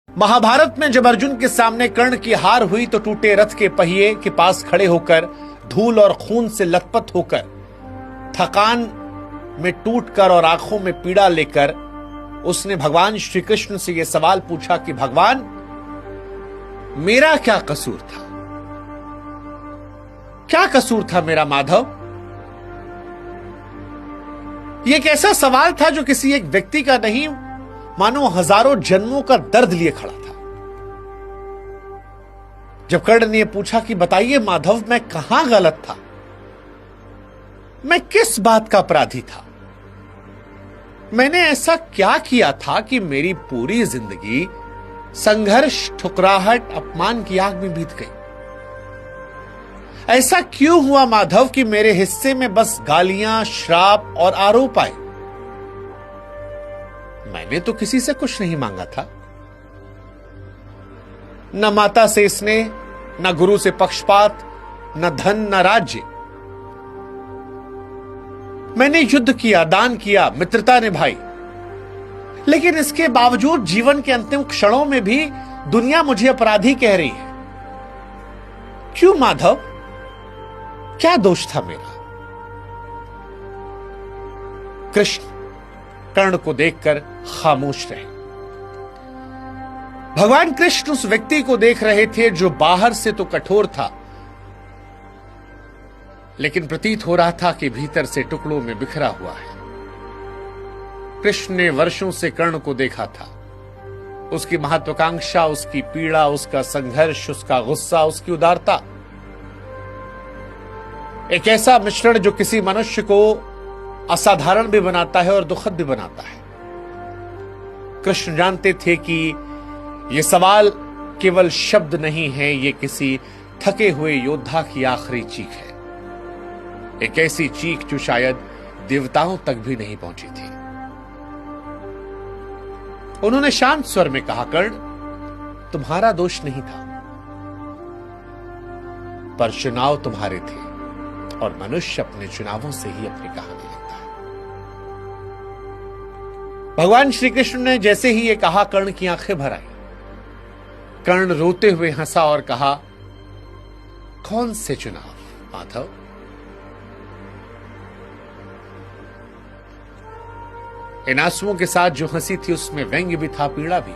महाभारत में जब अर्जुन के सामने कर्ण की हार हुई तो टूटे रथ के पहिए के पास खड़े होकर, धूल और खून से लथपथ होकर, थकान में टूटकर और आंखों में पीड़ा लेकर उसने भगवान श्री कृष्ण से यह सवाल पूछा कि भगवान, मेरा क्या कसूर था? क्या कसूर था मेरा माधव? यह एक ऐसा सवाल था जो किसी एक व्यक्ति का नहीं, मानो हजारों जन्मों का दर्द लिए खड़ा था। जब कर्ण ने पूछा कि बताइए माधव, मैं कहां गलत था, मैं किस बात का अपराधी था, मैंने ऐसा क्या किया था कि मेरी पूरी जिंदगी संघर्ष, ठुकराहट, अपमान की आग में बीत गई? ऐसा क्यों हुआ माधव कि मेरे हिस्से में बस गालियां, श्राप और आरोप आए? मैंने तो किसी से कुछ नहीं मांगा था, न माता से स्नेह, न गुरु से पक्षपात, न धन, न राज्य। मैंने युद्ध किया, दान किया, मित्रता निभाई, लेकिन इसके बावजूद जीवन के अंतिम क्षणों में भी दुनिया मुझे अपराधी कह रही है। क्यों माधव? क्या दोष था मेरा? कृष्ण कर्ण को देखकर खामोश रहे। भगवान कृष्ण उस व्यक्ति को देख रहे थे जो बाहर से तो कठोर था, लेकिन प्रतीत हो रहा था कि भीतर से टुकड़ों में बिखरा हुआ है। कृष्ण ने वर्षों से कर्ण को देखा था, उसकी महत्वाकांक्षा, उसकी पीड़ा, उसका संघर्ष, उसका गुस्सा, उसकी उदारता, एक ऐसा मिश्रण जो किसी मनुष्य को असाधारण भी बनाता है और दुखद भी बनाता है। कृष्ण जानते थे कि यह सवाल केवल शब्द नहीं है, यह किसी थके हुए योद्धा की आखिरी चीख है, एक ऐसी चीख जो शायद देवताओं तक भी नहीं पहुंची थी। उन्होंने शांत स्वर में कहा, कर्ण, तुम्हारा दोष नहीं था, पर चुनाव तुम्हारे थे और मनुष्य अपने चुनावों से ही अपनी कहानी लिखता है। भगवान श्री कृष्ण ने जैसे ही यह कहा, कर्ण की आंखें भर आई। कर्ण रोते हुए हंसा और कहा, कौन से चुनाव माधव? इन आंसुओं के साथ जो हंसी थी उसमें व्यंग्य भी था, पीड़ा भी।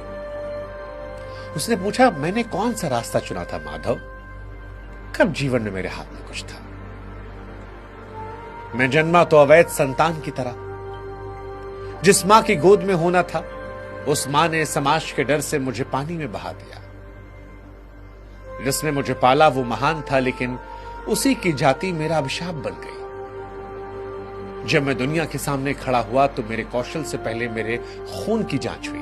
उसने पूछा, मैंने कौन सा रास्ता चुना था माधव? कब जीवन में मेरे हाथ में कुछ था? मैं जन्मा तो अवैध संतान की तरह। जिस मां की गोद में होना था, उस मां ने समाज के डर से मुझे पानी में बहा दिया। जिसने मुझे पाला वो महान था, लेकिन उसी की जाति मेरा अभिशाप बन गई। जब मैं दुनिया के सामने खड़ा हुआ तो मेरे कौशल से पहले मेरे खून की जांच हुई।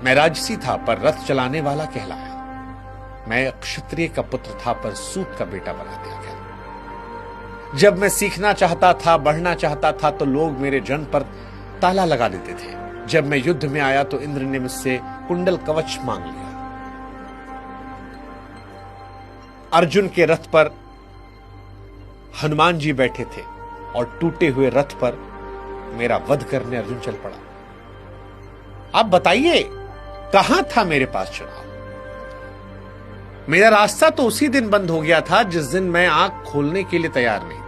मैं राजसी था पर रथ चलाने वाला कहलाया। मैं क्षत्रिय का पुत्र था पर सूत का बेटा बना दिया गया। जब मैं सीखना चाहता था, बढ़ना चाहता था, तो लोग मेरे जन्म पर ताला लगा देते थे। जब मैं युद्ध में आया तो इंद्र ने मुझसे कुंडल कवच मांग लिया। अर्जुन के रथ पर हनुमान जी बैठे थे और टूटे हुए रथ पर मेरा वध करने अर्जुन चल पड़ा। आप बताइए, कहां था मेरे पास चुनाव? मेरा रास्ता तो उसी दिन बंद हो गया था जिस दिन मैं आंख खोलने के लिए तैयार नहीं था।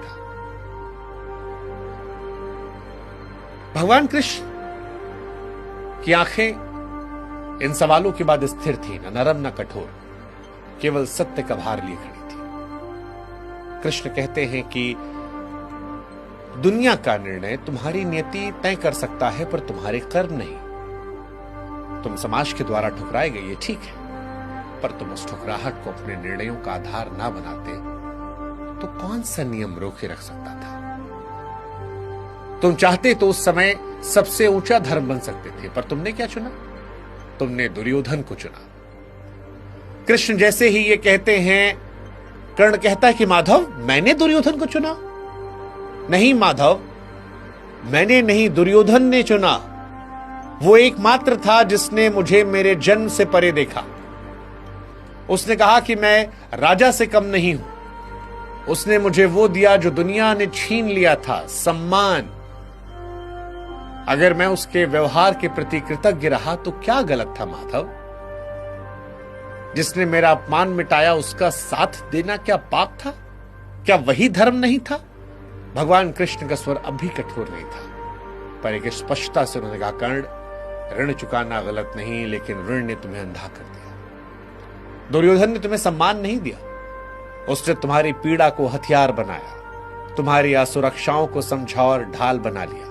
भगवान कृष्ण की आंखें इन सवालों के बाद स्थिर थी, न नरम न कठोर, केवल सत्य का भार लिए खड़ी थी। कृष्ण कहते हैं कि दुनिया का निर्णय तुम्हारी नियति तय कर सकता है, पर तुम्हारे कर्म नहीं। तुम समाज के द्वारा ठुकराए गए, ये ठीक है, पर तुम उस ठुकराहट को अपने निर्णयों का आधार ना बनाते तो कौन सा नियम रोके रख सकता था? तुम चाहते तो उस समय सबसे ऊंचा धर्म बन सकते थे, पर तुमने क्या चुना? तुमने दुर्योधन को चुना। कृष्ण जैसे ही ये कहते हैं, कर्ण कहता है कि माधव, मैंने दुर्योधन को चुना? नहीं माधव, मैंने नहीं, दुर्योधन ने चुना। वो एकमात्र था जिसने मुझे मेरे जन्म से परे देखा। उसने कहा कि मैं राजा से कम नहीं हूं। उसने मुझे वो दिया जो दुनिया ने छीन लिया था, सम्मान। अगर मैं उसके व्यवहार के प्रति कृतज्ञ रहा तो क्या गलत था माधव? जिसने मेरा अपमान मिटाया उसका साथ देना क्या पाप था? क्या वही धर्म नहीं था? भगवान कृष्ण का स्वर अब भी कठोर नहीं था, पर एक स्पष्टता से उन्होंने कहा, कर्ण, ऋण चुकाना गलत नहीं, लेकिन ऋण ने तुम्हें अंधा कर दिया। दुर्योधन ने तुम्हें सम्मान नहीं दिया, उसने तुम्हारी पीड़ा को हथियार बनाया, तुम्हारी असुरक्षाओं को समझा और ढाल बना लिया।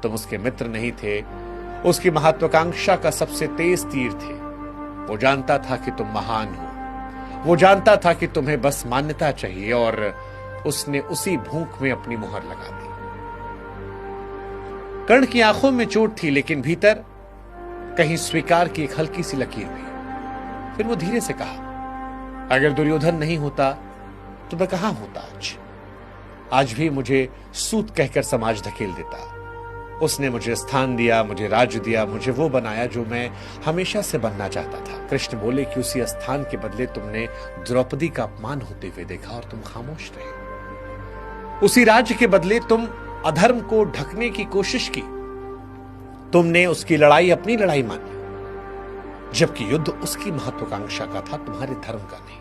तुम उसके मित्र नहीं थे, उसकी महत्वाकांक्षा का सबसे तेज तीर थे। वो जानता था कि तुम महान हो, वो जानता था कि तुम्हें बस मान्यता चाहिए, और उसने उसी भूख में अपनी मुहर लगा दी। कर्ण की आंखों में चोट थी, लेकिन भीतर कहीं स्वीकार की एक हल्की सी लकीर भी। फिर वो धीरे से कहा, अगर दुर्योधन नहीं होता तो मैं कहां होता आज भी मुझे सूत कहकर समाज धकेल देता। उसने मुझे स्थान दिया, मुझे राज्य दिया, मुझे वो बनाया जो मैं हमेशा से बनना चाहता था। कृष्ण बोले कि उसी स्थान के बदले तुमने द्रौपदी का अपमान होते हुए देखा और तुम खामोश रहे। उसी राज्य के बदले तुम अधर्म को ढकने की कोशिश की। तुमने उसकी लड़ाई अपनी लड़ाई मानी, जबकि युद्ध उसकी महत्वाकांक्षा का था, तुम्हारे धर्म का नहीं।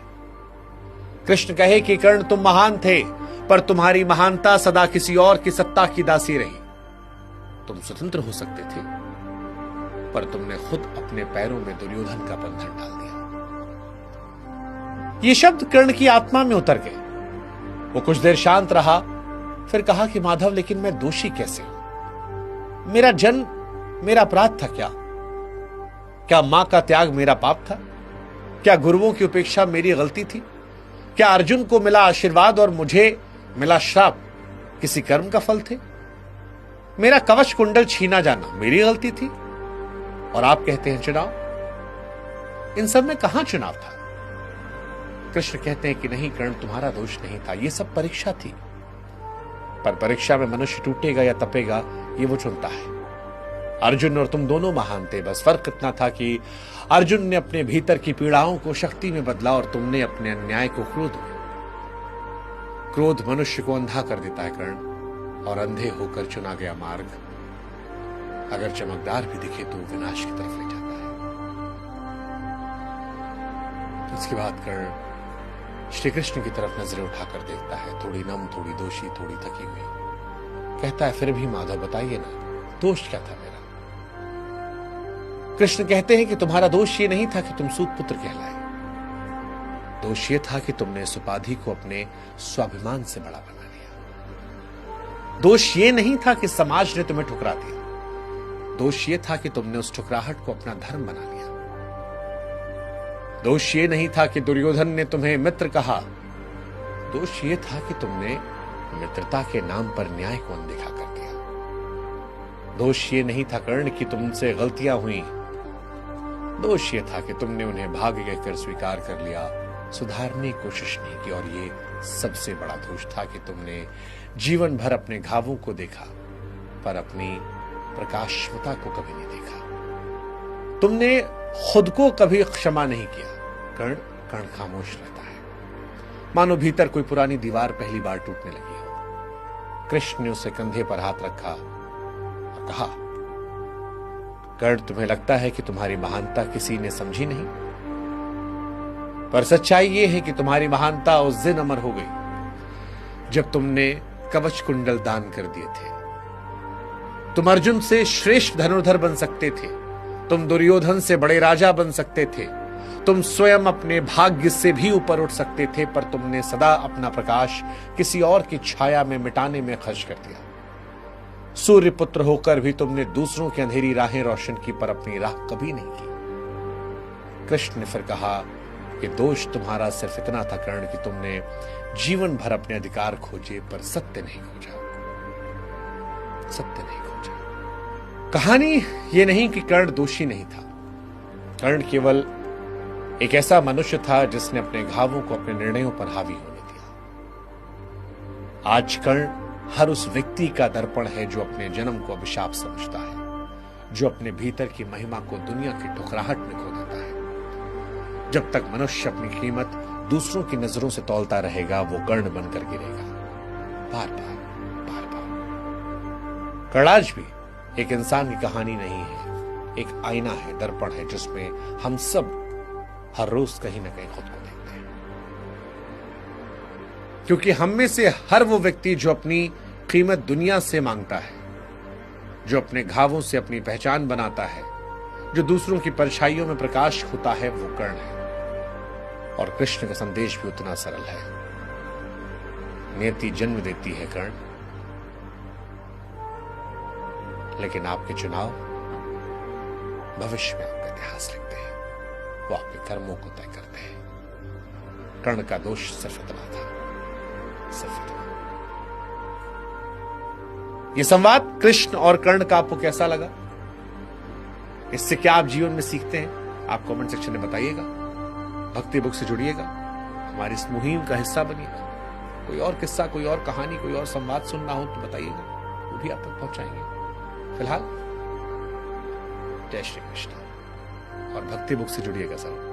कृष्ण कहे कि कर्ण, तुम महान थे, पर तुम्हारी महानता सदा किसी और की सत्ता की दासी रही। तुम स्वतंत्र हो सकते थे, पर तुमने खुद अपने पैरों में दुर्योधन का बंधन डाल दिया। ये शब्द कर्ण की आत्मा में उतर गए। वो कुछ देर शांत रहा, फिर कहा कि माधव, लेकिन मैं दोषी कैसे हूं? मेरा जन्म मेरा अपराध था क्या? क्या मां का त्याग मेरा पाप था? क्या गुरुओं की उपेक्षा मेरी गलती थी? क्या अर्जुन को मिला आशीर्वाद और मुझे मिला श्राप किसी कर्म का फल थे? मेरा कवच कुंडल छीना जाना मेरी गलती थी? और आप कहते हैं चुनाव? इन सब में कहां चुनाव था? कृष्ण कहते हैं कि नहीं कर्ण, तुम्हारा दोष नहीं था, यह सब परीक्षा थी। पर परीक्षा में मनुष्य टूटेगा या तपेगा, ये वो चुनता है। अर्जुन और तुम दोनों महान थे, बस फर्क इतना था कि अर्जुन ने अपने भीतर की पीड़ाओं को शक्ति में बदला और तुमने अपने अन्याय को क्रोध में। क्रोध मनुष्य को अंधा कर देता है कर्ण, और अंधे होकर चुना गया मार्ग अगर चमकदार भी दिखे तो विनाश की तरफ ले जाता है। इसके बाद कर्ण श्री कृष्ण की तरफ नजरें उठाकर देखता है, थोड़ी नम, थोड़ी दोषी, थोड़ी थकी हुई। कहता है, फिर भी माधव बताइए ना, दोष क्या था मेरा? कृष्ण कहते हैं कि तुम्हारा दोष ये नहीं था कि तुम सूत पुत्र कहलाए। दोष ये था कि तुमने इस उपाधि को अपने स्वाभिमान से बड़ा बना लिया। दोष ये नहीं था कि समाज ने तुम्हें ठुकरा दिया। दोष ये था कि तुमने उस ठुकराहट को अपना धर्म बना लिया। दोष ये नहीं था कि दुर्योधन ने तुम्हें मित्र कहा। दोष ये था कि तुमने मित्रता के नाम पर न्याय को अनदेखा कर दिया। दोष ये नहीं था कर्ण कि तुमसे गलतियां हुई। दोष ये था कि तुमने उन्हें भाग्य कहकर स्वीकार कर लिया, सुधारने की कोशिश नहीं की। और ये सबसे बड़ा दोष था कि तुमने जीवन भर अपने घावों को देखा, पर अपनी प्रकाशमता को कभी नहीं देखा। तुमने खुद को कभी क्षमा नहीं किया। कर्ण खामोश रहता है, मानो भीतर कोई पुरानी दीवार पहली बार टूटने लगी हो। कृष्ण ने उसे कंधे पर हाथ रखा और कहा, कर्ण, तुम्हें लगता है कि तुम्हारी महानता किसी ने समझी नहीं, पर सच्चाई यह है कि तुम्हारी महानता उस दिन अमर हो गई जब तुमने कवच कुंडल दान कर दिए थे। तुम अर्जुन से श्रेष्ठ धनुर्धर बन सकते थे, तुम दुर्योधन से बड़े राजा बन सकते थे, तुम स्वयं अपने भाग्य से भी ऊपर उठ सकते थे, पर तुमने सदा अपना प्रकाश किसी और की छाया में मिटाने में खर्च कर दिया। सूर्य पुत्र होकर भी तुमने दूसरों की अंधेरी राहें रोशन की, पर अपनी राह कभी नहीं की। कृष्ण ने फिर कहा कि दोष तुम्हारा सिर्फ इतना था कर्ण कि तुमने जीवन भर अपने अधिकार खोजे, पर सत्य नहीं खोजा। सत्य नहीं खोजा। कहानी यह नहीं कि कर्ण दोषी नहीं था। कर्ण केवल एक ऐसा मनुष्य था जिसने अपने घावों को अपने निर्णयों पर हावी होने दिया। आज कर्ण हर उस व्यक्ति का दर्पण है जो अपने जन्म को अभिशाप समझता है, जो अपने भीतर की महिमा को दुनिया की ठुकराहट में खो देता है। जब तक मनुष्य अपनी कीमत दूसरों की नजरों से तौलता रहेगा, वो कर्ण बनकर गिरेगा, बार बार बार बार। कर्ण आज भी एक इंसान की कहानी नहीं है, एक आईना है, दर्पण है, जिसमें हम सब हर रोज कहीं ना कहीं खुद को देखते हैं। क्योंकि हम में से हर वो व्यक्ति जो अपनी कीमत दुनिया से मांगता है, जो अपने घावों से अपनी पहचान बनाता है, जो दूसरों की परछाइयों में प्रकाश होता है, वो कर्ण है। और कृष्ण का संदेश भी उतना सरल है। नियति जन्म देती है कर्ण, लेकिन आपके चुनाव भविष्य में आपका इतिहास लिखते हैं, वो आपके कर्मों को तय करते हैं। कर्ण का दोष सिर्फ इतना था, सिर्फ इतना। ये संवाद कृष्ण और कर्ण का आपको कैसा लगा? इससे क्या आप जीवन में सीखते हैं? आप कमेंट सेक्शन में बताइएगा। भक्ति बुक से जुड़िएगा, हमारी इस मुहिम का हिस्सा बनिएगा। कोई और किस्सा, कोई और कहानी, कोई और संवाद सुनना हो तो बताइएगा, वो भी आप तक पहुंचाएंगे। फिलहाल जय श्री कृष्ण और भक्ति बुक से जुड़िएगा सर।